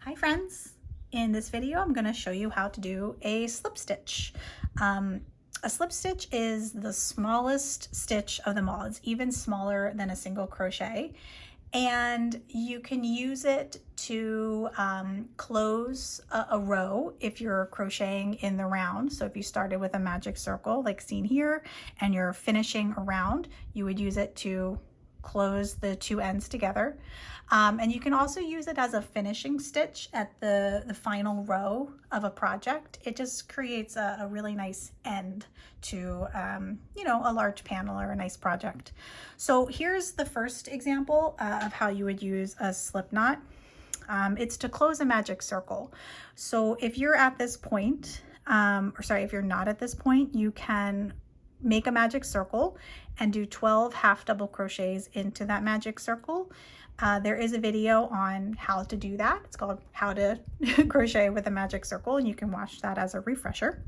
Hi friends! In this video I'm going to show you how to do a slip stitch. A slip stitch is the smallest stitch of them all. It's even smaller than a single crochet, and you can use it to close a row if you're crocheting in the round. So if you started with a magic circle like seen here and you're finishing a round, you would use it to close the two ends together. And you can also use it as a finishing stitch at the final row of a project. It just creates a really nice end to a large panel or a nice project. So here's the first example of how you would use a slip knot. It's to close a magic circle. So if you're at this point, if you're not at this point, you can make a magic circle and do 12 half double crochets into that magic circle. There is a video on how to do that. It's called How to Crochet with a Magic Circle, and you can watch that as a refresher.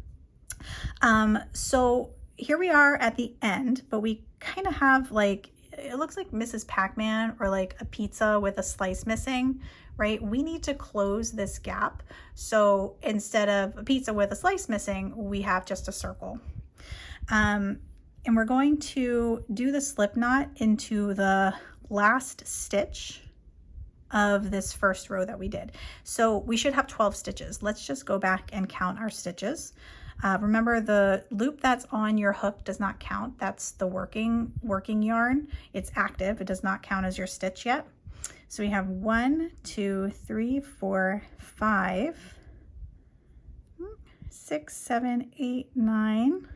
So here we are at the end, but we kind of have it looks like Mrs. Pac-Man or like a pizza with a slice missing, right? We need to close this gap. So instead of a pizza with a slice missing, we have just a circle. And we're going to do the slip knot into the last stitch of this first row that we did. So we should have 12 stitches. Let's just go back and count our stitches. Remember, the loop that's on your hook does not count. That's the working yarn. It's active. It does not count as your stitch yet. So we have 1, 2, 3, 4, 5, 6, 7, 8, 9,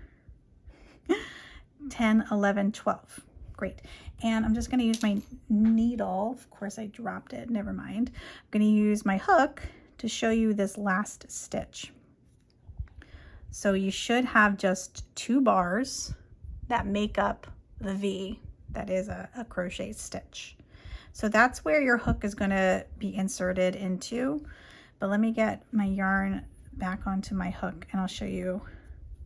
10, 11, 12. Great. And I'm just going to use my needle. Of course I dropped it, never mind. I'm going to use my hook to show you this last stitch. So you should have just 2 bars that make up the V that is a crochet stitch. So that's where your hook is going to be inserted into. But let me get my yarn back onto my hook and I'll show you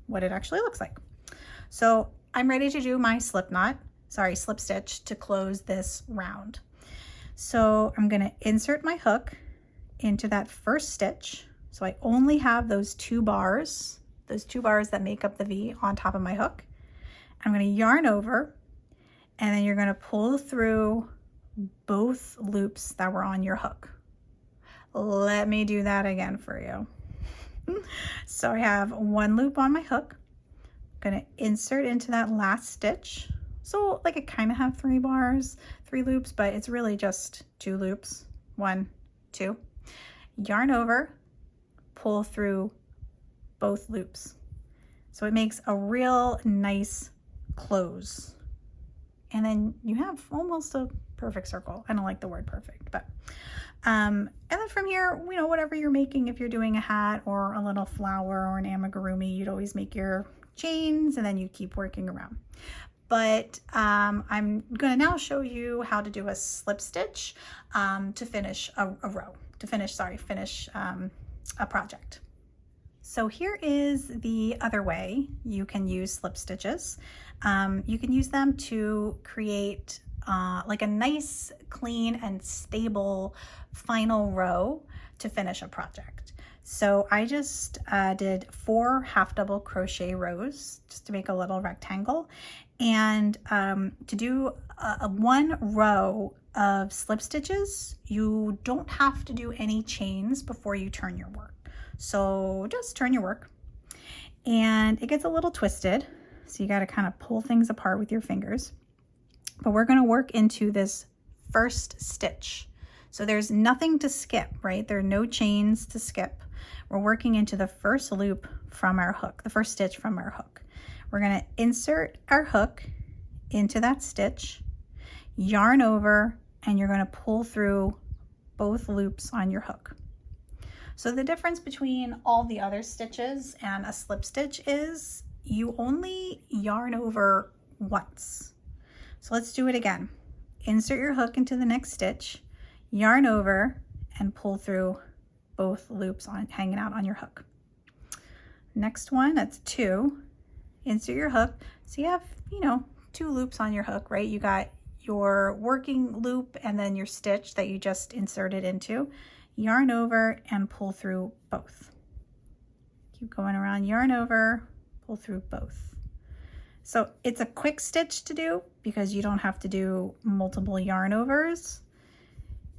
what it actually looks like. So I'm ready to do my slip stitch to close this round. So I'm going to insert my hook into that first stitch. So I only have those 2 bars that make up the V on top of my hook. I'm going to yarn over, and then you're going to pull through both loops that were on your hook. Let me do that again for you. So I have 1 loop on my hook. Going to insert into that last stitch. So I kind of have 3 loops, but it's really just 2 loops. 1, 2. Yarn over, pull through both loops. So it makes a real nice close. And then you have almost a perfect circle. I don't like the word perfect, but and then from here, whatever you're making, if you're doing a hat or a little flower or an amigurumi, you'd always make your chains and then you keep working around. But I'm going to now show you how to do a slip stitch to finish finish a project. So here is the other way you can use slip stitches. You can use them to create a nice, clean, and stable final row to finish a project. So I just did 4 half double crochet rows just to make a little rectangle. And to do a 1 row of slip stitches, you don't have to do any chains before you turn your work. So just turn your work, and it gets a little twisted. So you got to kind of pull things apart with your fingers. But we're going to work into this first stitch. So there's nothing to skip, right? There are no chains to skip. We're working into the first loop from our hook, the first stitch from our hook. We're going to insert our hook into that stitch, yarn over, and you're going to pull through both loops on your hook. So the difference between all the other stitches and a slip stitch is you only yarn over once. So let's do it again. Insert your hook into the next stitch, yarn over, and pull through both loops hanging out on your hook. Next one, that's 2. Insert your hook. So you have, 2 loops on your hook, right? You got your working loop and then your stitch that you just inserted into. yarn over and pull through both. Keep going around, yarn over, pull through both. So it's a quick stitch to do because you don't have to do multiple yarn overs,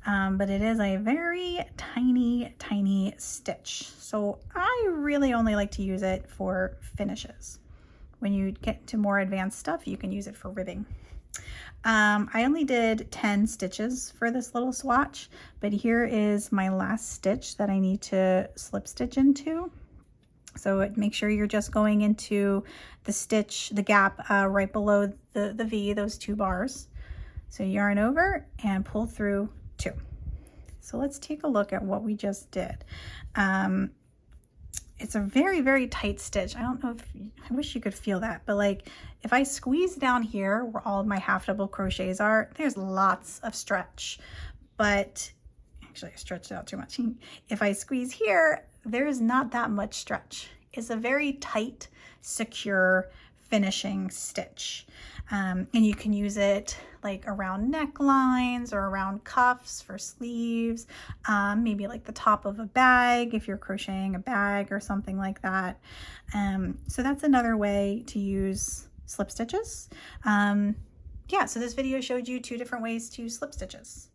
but it is a very tiny stitch. So I really only like to use it for finishes. When you get to more advanced stuff, you can use it for ribbing. I only did 10 stitches for this little swatch, but here is my last stitch that I need to slip stitch into. So make sure you're just going into the stitch, the gap right below the V, those 2 bars. So yarn over and pull through 2. So let's take a look at what we just did. It's a very tight stitch. I don't know if, I wish you could feel that, but like if I squeeze down here where all of my half double crochets are, there's lots of stretch, but actually I stretched out too much. If I squeeze here, there's not that much stretch. It's a very tight, secure finishing stitch. And you can use it like around necklines or around cuffs for sleeves, maybe like the top of a bag if you're crocheting a bag or something like that. So that's another way to use slip stitches. Yeah, so this video showed you 2 different ways to slip stitches.